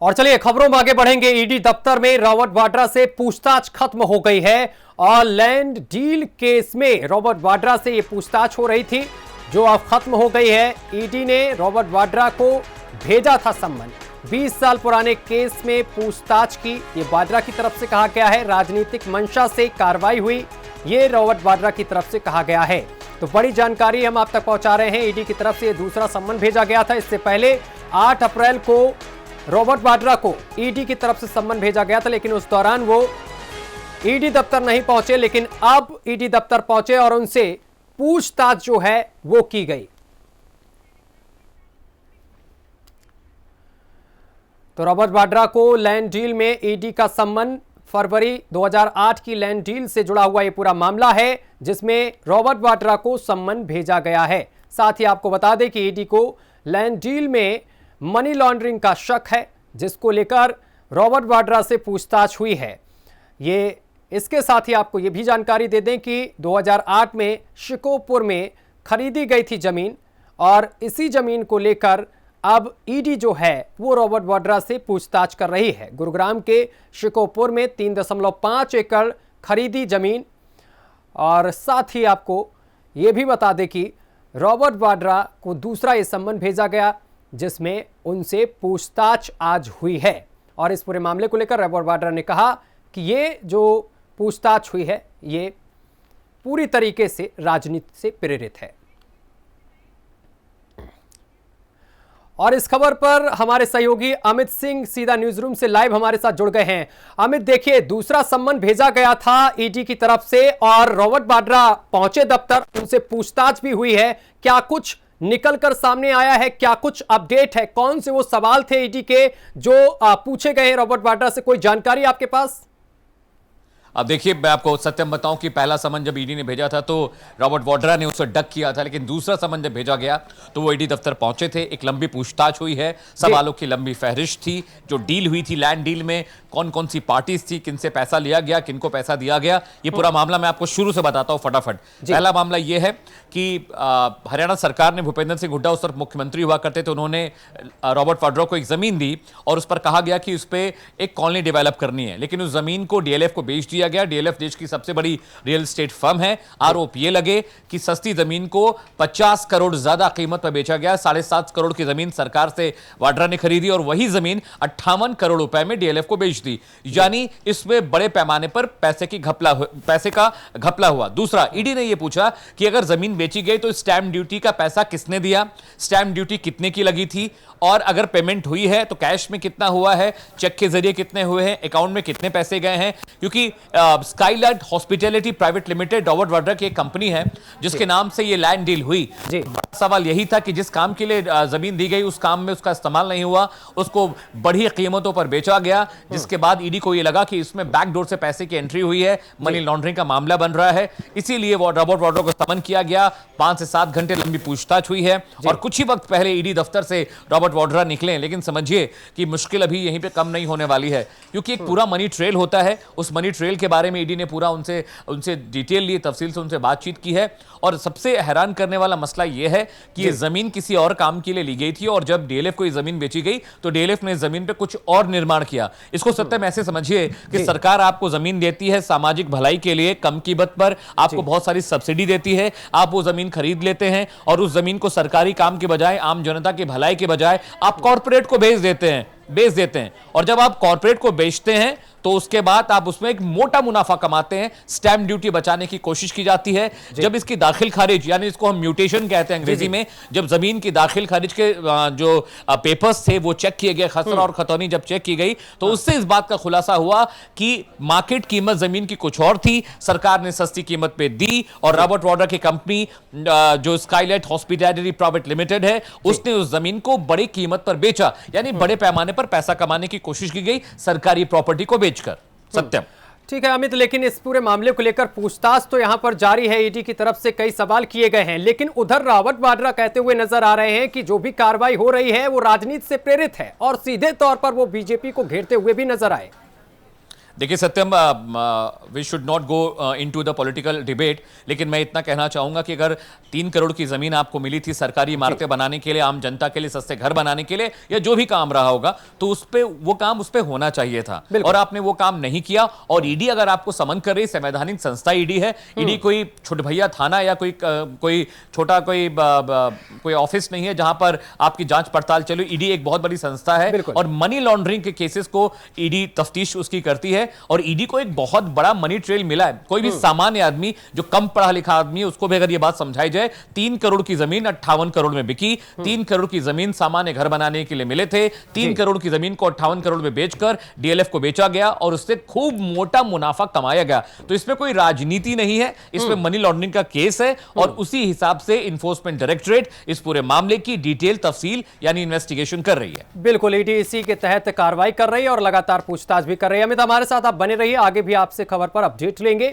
और चलिए खबरों में आगे बढ़ेंगे। ईडी दफ्तर में रॉबर्ट वाड्रा से पूछताछ खत्म हो गई है और लैंड डील केस में रॉबर्ट वाड्रा से यह पूछताछ हो रही थी जो अब खत्म हो गई है। ईडी ने रॉबर्ट वाड्रा को भेजा था सम्मन। 20 साल पुराने केस में पूछताछ की, ये वाड्रा की तरफ से कहा गया है। राजनीतिक मंशा से कार्रवाई हुई, ये रॉबर्ट वाड्रा की तरफ से कहा गया है। तो बड़ी जानकारी हम आप तक पहुंचा रहे हैं। ईडी की तरफ से ये दूसरा सम्मन भेजा गया था। इससे पहले 8 अप्रैल को रॉबर्ट वाड्रा को ईडी की तरफ से सम्मन भेजा गया था, लेकिन उस दौरान वो ईडी दफ्तर नहीं पहुंचे। लेकिन अब ईडी दफ्तर पहुंचे और उनसे पूछताछ जो है वो की गई। तो रॉबर्ट वाड्रा को लैंड डील में ईडी का सम्मन, फरवरी 2008 की लैंड डील से जुड़ा हुआ यह पूरा मामला है जिसमें रॉबर्ट वाड्रा को सम्मन भेजा गया है। साथ ही आपको बता दें कि ईडी को लैंड डील में मनी लॉन्ड्रिंग का शक है, जिसको लेकर रॉबर्ट वाड्रा से पूछताछ हुई है। ये इसके साथ ही आपको ये भी जानकारी दे दें कि 2008 में शिकोपुर में खरीदी गई थी जमीन और इसी जमीन को लेकर अब ईडी जो है वो रॉबर्ट वाड्रा से पूछताछ कर रही है। गुरुग्राम के शिकोपुर में 3.5 एकड़ खरीदी जमीन। और साथ ही आपको ये भी बता दें कि रॉबर्ट वाड्रा को दूसरा ये सम्मन भेजा गया जिसमें उनसे पूछताछ आज हुई है। और इस पूरे मामले को लेकर रॉबर्ट वाड्रा ने कहा कि ये जो पूछताछ हुई है ये पूरी तरीके से राजनीति से प्रेरित है। और इस खबर पर हमारे सहयोगी अमित सिंह सीधा न्यूज रूम से लाइव हमारे साथ जुड़ गए हैं। अमित, देखिए दूसरा सम्मन भेजा गया था ईडी की तरफ से और रॉबर्ट वाड्रा पहुंचे दफ्तर, उनसे पूछताछ भी हुई है। क्या कुछ निकलकर सामने आया है, क्या कुछ अपडेट है? कौन से वो सवाल थे ईडी के जो पूछे गए हैं रॉबर्ट वाड्रा से? कोई जानकारी आपके पास? अब देखिए, मैं आपको सत्यम बताऊं कि पहला समन जब ईडी ने भेजा था तो रॉबर्ट वाड्रा ने उसे डक किया था, लेकिन दूसरा समन जब भेजा गया तो वो ईडी दफ्तर पहुंचे थे। एक लंबी पूछताछ हुई है, सवालों की लंबी फहरिस्त थी। जो डील हुई थी लैंड डील में, कौन कौन सी पार्टीज थी, किनसे पैसा लिया गया, किनको पैसा दिया गया, ये पूरा मामला मैं आपको शुरू से बताता हूं फटाफट। पहला मामला यह है कि हरियाणा सरकार ने, भूपेंद्र सिंह हुड्डा उस वक्त मुख्यमंत्री हुआ करते थे, उन्होंने रॉबर्ट वाड्रा को एक जमीन दी और उस पर कहा गया कि उस पर एक कॉलोनी डेवलप करनी है, लेकिन उस जमीन को डीएलएफ को बेच दिया गया। डीएलएफ देश की सबसे बड़ी रियल एस्टेट फर्म है। आरोप ये लगे कि सस्ती जमीन को 50 करोड़ ज्यादा कीमत पर बेचा गया। 7.5 करोड़ की जमीन सरकार से वाड्रा ने खरीदी और वही जमीन 58 करोड़ रुपए में डीएलएफ को बेच दी। यानी इसमें बड़े पैमाने पर पैसे का घपला हुआ। दूसरा, ईडी ने यह पूछा कि अगर जमीन बेची गई तो स्टैंप ड्यूटी का पैसा किसने दिया, स्टैंप ड्यूटी कितने की लगी थी, और अगर पेमेंट हुई है तो कैश में कितना हुआ है, चेक के जरिए कितने हुए हैं, अकाउंट में कितने पैसे गए हैं। क्योंकि Skylight hospitality private limited Robert Vadra की एक कंपनी है जिसके नाम से ये लैंड डील हुई। सवाल यही था कि जिस काम के लिए जमीन दी गई उस काम में उसका इस्तेमाल नहीं हुआ, उसको बढ़ी कीमतों पर बेचा गया, जिसके बाद ईडी को यह लगा कि इसमें बैकडोर से पैसे की एंट्री हुई है, मनी लॉन्ड्रिंग का मामला बन रहा है। इसीलिए रॉबर्ट वाड्रा को समन किया गया। 5 से 7 घंटे लंबी पूछताछ हुई है और कुछ ही वक्त पहले ईडी दफ्तर से रॉबर्ट वाड्रा निकले। लेकिन समझिए कि मुश्किल अभी यहीं पे कम नहीं होने वाली है, क्योंकि एक पूरा मनी ट्रेल होता है। उस मनी ट्रेल के बारे में ईडी ने पूरा उनसे डिटेल लिए, तफसील से उनसे बातचीत की है। और सबसे हैरान करने वाला मसला यह है कि ये जमीन किसी और काम के लिए ली गई थी और जब डीएलएफ को ये जमीन बेची गई तो डीएलएफ ने जमीन पे कुछ और निर्माण किया। इसको सत्यम ऐसे समझिए कि सरकार आपको जमीन देती है सामाजिक भलाई के लिए, कम कीमत पर आपको बहुत सारी सब्सिडी देती है, आप वो जमीन खरीद लेते हैं और उस जमीन को सरकारी काम के बजाय, आम जनता की भलाई के बजाय आप कॉर्पोरेट को बेच देते हैं। और जब आप कॉर्पोरेट को बेचते हैं तो उसके बाद आप उसमें एक मोटा मुनाफा कमाते हैं। स्टैंप ड्यूटी बचाने की कोशिश की जाती है। जब इसकी दाखिल खारिज, यानी इसको हम म्यूटेशन कहते हैं अंग्रेजी में, जब जमीन की दाखिल खारिज के जो पेपर्स थे वो चेक किए गए, खसरा और खतौनी जब चेक की गई तो उससे इस बात का खुलासा हुआ कि मार्केट कीमत जमीन की कुछ और थी, सरकार ने सस्ती कीमत पे दी और रॉबर्ट वाड्रा की कंपनी जो स्काईलाइट हॉस्पिटैलिटी प्राइवेट लिमिटेड है, उसने उस जमीन को बड़ी कीमत पर बेचा। यानी बड़े पैमाने पर पैसा कमाने की कोशिश की गई सरकारी प्रॉपर्टी को बेचकर। सत्यम, ठीक है अमित, लेकिन इस पूरे मामले को लेकर पूछताछ तो यहां पर जारी है। ईडी की तरफ से कई सवाल किए गए हैं, लेकिन उधर रॉबर्ट वाड्रा कहते हुए नजर आ रहे हैं कि जो भी कार्रवाई हो रही है वो राजनीति से प्रेरित है और सीधे तौर पर वो बीजेपी को घेरते हुए भी नजर आए। देखिए Satyam, we should not go into the political debate, लेकिन मैं इतना कहना चाहूंगा कि अगर 3 करोड़ की जमीन आपको मिली थी सरकारी इमारतें बनाने के लिए, आम जनता के लिए सस्ते घर बनाने के लिए, या जो भी काम रहा होगा, तो उस पे वो काम उस पे होना चाहिए था, और आपने वो काम नहीं किया। और ईडी अगर आपको समन कर रही, संवैधानिक संस्था ईडी है, ईडी कोई छोट भैया थाना या कोई छोटा कोई ऑफिस नहीं है जहां पर आपकी जांच पड़ताल चले। ईडी एक बहुत बड़ी संस्था है और मनी लॉन्ड्रिंग के केसेस को ईडी तफ्तीश उसकी करती है, और ईडी को एक बहुत बड़ा मनी ट्रेल मिला है। कोई भी सामान्य आदमी जो कम पढ़ा लिखा आदमी है, उसको भी अगर यह बात समझाई जाए, 3 करोड़ की जमीन 58 करोड़ में बिकी, 3 करोड़ की जमीन सामान्य घर बनाने के लिए मिले थे, 3 करोड़ की जमीन को 58 करोड़ में बेचकर डीएलएफ को बेचा गया और उससे खूब मोटा मुनाफा कमाया गया। तो इसमें कोई राजनीति नहीं है, इसमें मनी लॉन्ड्रिंग का केस है, और उसी हिसाब से इन्फोर्समेंट डायरेक्टरेट इस पूरे मामले की डिटेल तफसील यानी इन्वेस्टिगेशन कर रही है। बिल्कुल, ईडी इसी के तहत कार्रवाई कर रही है और लगातार पूछताछ भी कर रही है। अमित, हमारे साथ आप बने रहिए, आगे भी आपसे खबर पर अपडेट लेंगे।